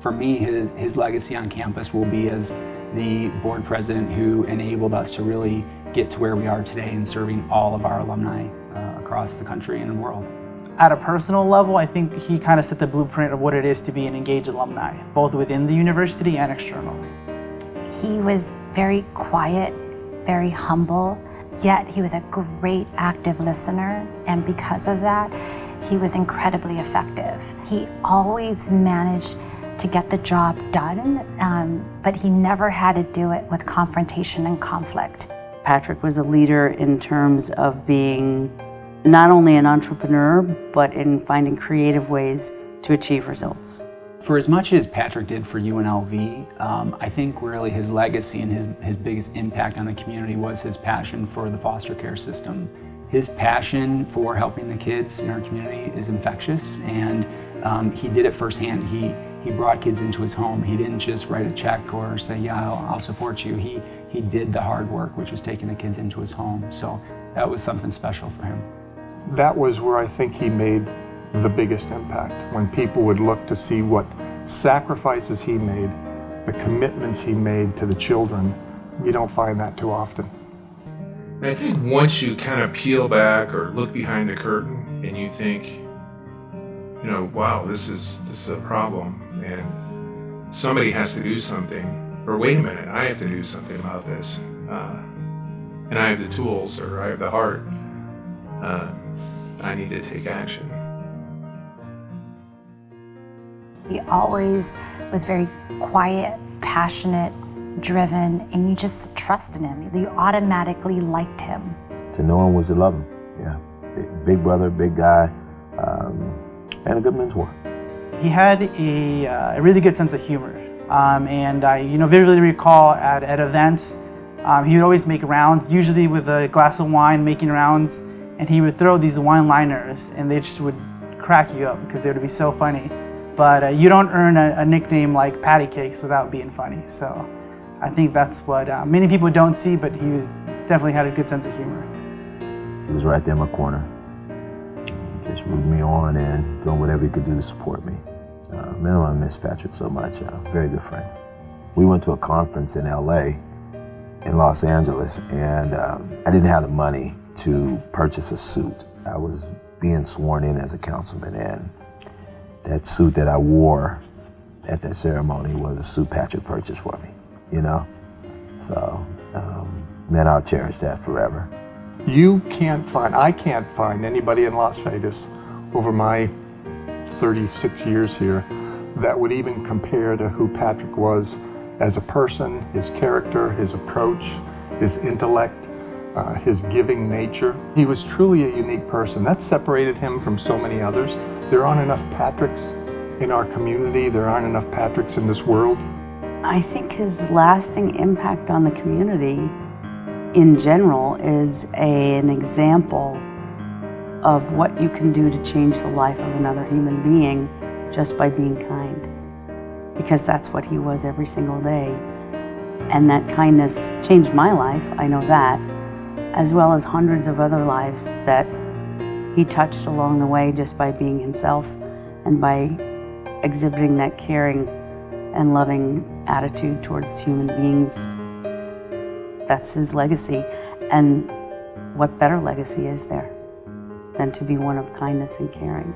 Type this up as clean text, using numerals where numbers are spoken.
For me, his legacy on campus will be as the board president who enabled us to really get to where we are today in serving all of our alumni across the country and the world. At a personal level, I think he kind of set the blueprint of what it is to be an engaged alumni, both within the university and externally. He was very quiet, very humble, yet he was a great active listener, and because of that, he was incredibly effective. He always managed to get the job done, but he never had to do it with confrontation and conflict. Patrick was a leader in terms of being not only an entrepreneur, but in finding creative ways to achieve results. For as much as Patrick did for UNLV, I think really his legacy and his biggest impact on the community was his passion for the foster care system. His passion for helping the kids in our community is infectious, and he did it firsthand. He brought kids into his home. He didn't just write a check or say, yeah, I'll support you. He did the hard work, which was taking the kids into his home. So that was something special for him. That was where I think he made the biggest impact, when people would look to see what sacrifices he made, the commitments he made to the children. You don't find that too often. And I think once you kind of peel back or look behind the curtain and you think, you know, wow, this is a problem and somebody has to do something, or wait a minute, I have to do something about this, and I have the tools, or I have the heart, I need to take action. He always was very quiet, passionate, driven, and you just trusted him. You automatically liked him. To know him was to love him, yeah. Big brother, big guy, and a good mentor. He had a really good sense of humor, and I vividly recall at events, he would always make rounds, usually with a glass of wine, making rounds, and he would throw these one-liners, and they just would crack you up because they would be so funny. But you don't earn a nickname like Patty Cakes without being funny. So I think that's what many people don't see, but he definitely had a good sense of humor. He was right there in my corner, just rooting me on and doing whatever he could do to support me. Man, I miss Patrick so much. Very good friend. We went to a conference in LA, in Los Angeles, and I didn't have the money to purchase a suit. I was being sworn in as a councilman, and that suit that I wore at that ceremony was a suit Patrick purchased for me, you know? So, man, I'll cherish that forever. I can't find anybody in Las Vegas over my 36 years here that would even compare to who Patrick was as a person, his character, his approach, his intellect, his giving nature. He was truly a unique person. That separated him from so many others. There aren't enough Patricks in our community. There aren't enough Patricks in this world. I think his lasting impact on the community in general is an example of what you can do to change the life of another human being just by being kind. Because that's what he was every single day. And that kindness changed my life, I know that, as well as hundreds of other lives that he touched along the way just by being himself and by exhibiting that caring and loving attitude towards human beings. That's his legacy. And what better legacy is there than to be one of kindness and caring?